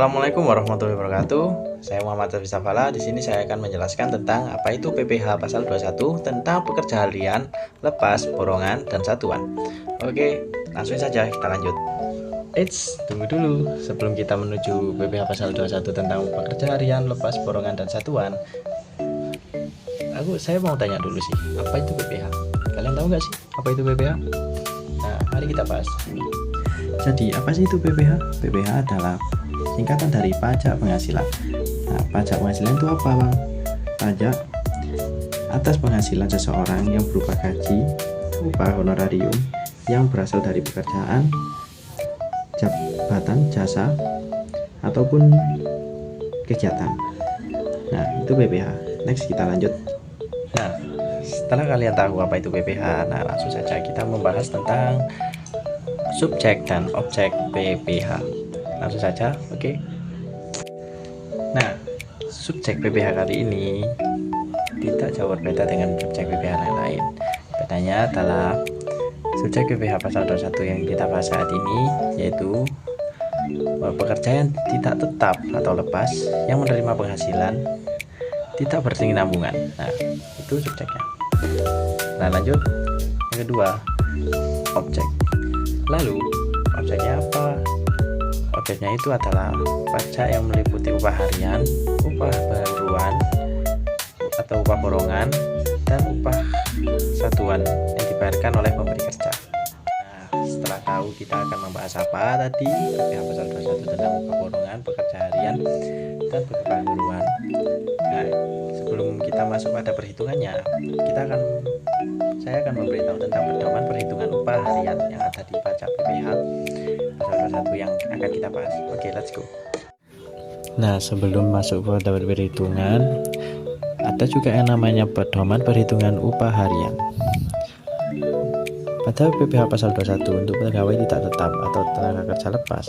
Assalamualaikum warahmatullahi wabarakatuh. Saya Muhammad Hafiz Safala. Di sini saya akan menjelaskan tentang apa itu PPh pasal 21 tentang pekerja harian, lepas, borongan, dan satuan. Oke, langsung saja kita lanjut. Tunggu dulu. Sebelum kita menuju PPh pasal 21 tentang pekerja harian, lepas, borongan, dan satuan, saya mau tanya dulu sih, apa itu PPh? Kalian tahu nggak sih apa itu PPh? Nah, mari kita bahas. Jadi, apa sih itu PPh? PPh adalah singkatan dari pajak penghasilan. Nah, pajak penghasilan itu apa, Bang? Pajak atas penghasilan seseorang yang berupa gaji, upah honorarium yang berasal dari pekerjaan, jabatan, jasa, ataupun kegiatan. Nah, itu PPh. Next kita lanjut. Nah, setelah kalian tahu apa itu PPh, nah langsung saja kita membahas tentang subjek dan objek PPh. Langsung saja, oke. Nah, subjek PPh kali ini tidak jauh berbeda dengan subjek PPh lain. Bedanya adalah subjek PPh pasal 21 yang kita bahas saat ini yaitu pekerja yang tidak tetap atau lepas yang menerima penghasilan tidak berkesinambungan. Nah, itu subjeknya. Nah, lanjut yang kedua, objek. Lalu objeknya apa? Objeknya itu adalah pajak yang meliputi upah harian, upah baruan atau upah borongan, dan upah satuan yang dibayarkan oleh pemberi kerja. Nah, setelah tahu kita akan membahas apa tadi, PPh pasal 21 tentang upah borongan, pekerja harian, dan upah baruan. Nah, sebelum kita masuk pada perhitungannya, saya akan memberitahu tentang pedoman perhitungan upah harian yang ada di pajak PPh pasal 21 yang akan kita bahas. Oke, let's go. Nah, sebelum masuk pada perhitungan, ada juga yang namanya pedoman perhitungan upah harian. Pada PPh pasal 21 untuk pegawai tidak tetap atau tenaga kerja lepas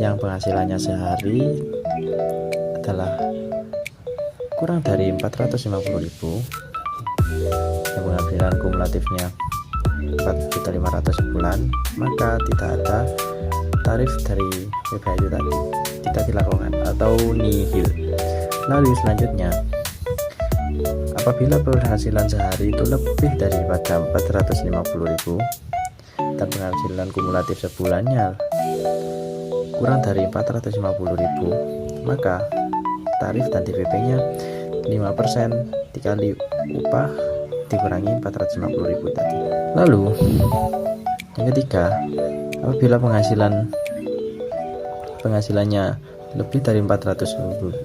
yang penghasilannya sehari adalah kurang dari 450.000, yang penghasilan kumulatifnya 4.500.000 sebulan, maka tidak ada tarif dari PPh itu tadi, tidak dilakukan atau nihil. Lalu selanjutnya, apabila penghasilan sehari itu lebih daripada 450.000 dan penghasilan kumulatif sebulannya kurang dari 450.000, maka tarif dan TPP-nya 5% dikali upah dikurangi 450.000 tadi. Lalu yang ketiga, apabila penghasilannya lebih dari 450.000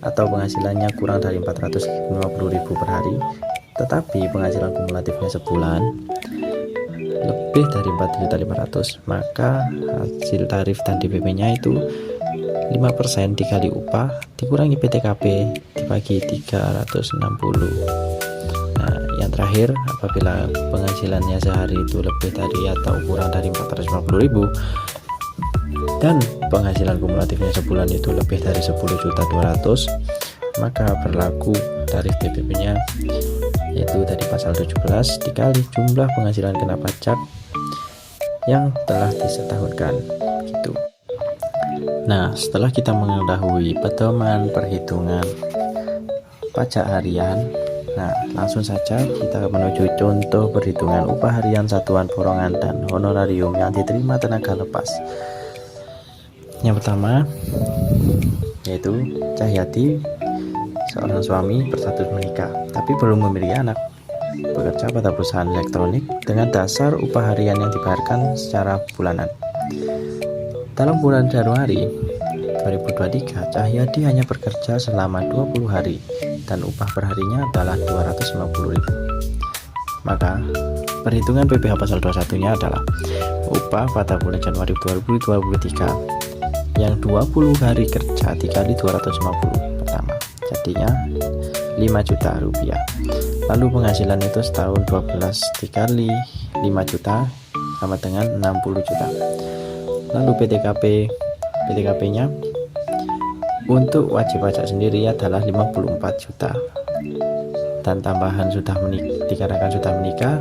atau penghasilannya kurang dari 450.000 per hari, tetapi penghasilan kumulatifnya sebulan lebih dari 4.500.000, maka hasil tarif dan DPP-nya itu 5% dikali upah dikurangi PTKP dibagi 360. Nah, yang terakhir, apabila penghasilannya sehari itu lebih dari atau kurang dari 450.000 dan penghasilan kumulatifnya sebulan itu lebih dari 10.200.000, maka berlaku tarif TPP-nya yaitu dari pasal 17 dikali jumlah penghasilan kena pajak yang telah disetahunkan gitu. Nah, setelah kita mengetahui pedoman perhitungan pajak harian, nah langsung saja kita menuju contoh perhitungan upah harian, satuan, borongan, dan honorarium yang diterima tenaga lepas. Yang pertama yaitu Cahyadi, seorang suami berstatus menikah tapi belum memiliki anak, bekerja pada perusahaan elektronik dengan dasar upah harian yang dibayarkan secara bulanan. Dalam bulan Januari 2023, Cahyadi hanya bekerja selama 20 hari dan upah perharinya adalah 250.000. Maka perhitungan PPh pasal 21-nya adalah upah pada bulan Januari 2023 yang 20 hari kerja dikali 250 pertama, jadinya 5 juta rupiah. Lalu penghasilan itu setahun 12 dikali 5 juta sama dengan 60 juta. Lalu PTKP-nya untuk wajib pajak sendiri adalah 54 juta dan tambahan dikarenakan sudah menikah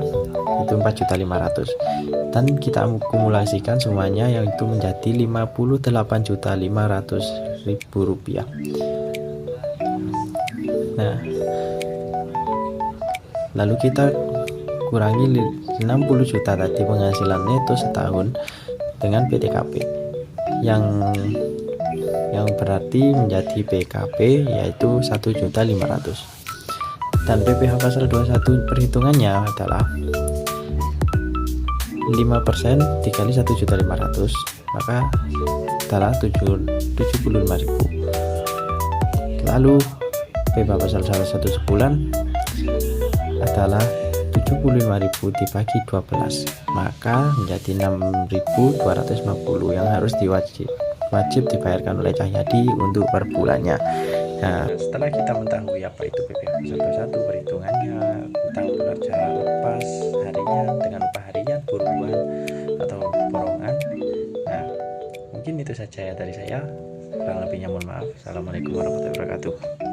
itu 4.500.000. dan kita akumulasikan semuanya, yaitu menjadi Rp58.500.000. Nah, lalu kita kurangi 60 juta tadi penghasilan neto setahun dengan PTKP yang berarti menjadi PKP yaitu 1.500.000, dan PPh pasal 21 perhitungannya adalah 5% dikali 1.500.000, maka adalah 75.000. Lalu PPh pasal 1 sebulan adalah 75.000 dibagi 12, maka menjadi 6.250 yang harus wajib dibayarkan oleh Cahyadi untuk per bulannya. Nah, setelah kita mengetahui apa itu PPh pasal 21, perhitungannya, utang pekerja lepas harian dengan upah harian, buruan atau borongan. Nah, mungkin itu saja ya dari saya, kurang lebihnya mohon maaf. Assalamualaikum warahmatullahi wabarakatuh.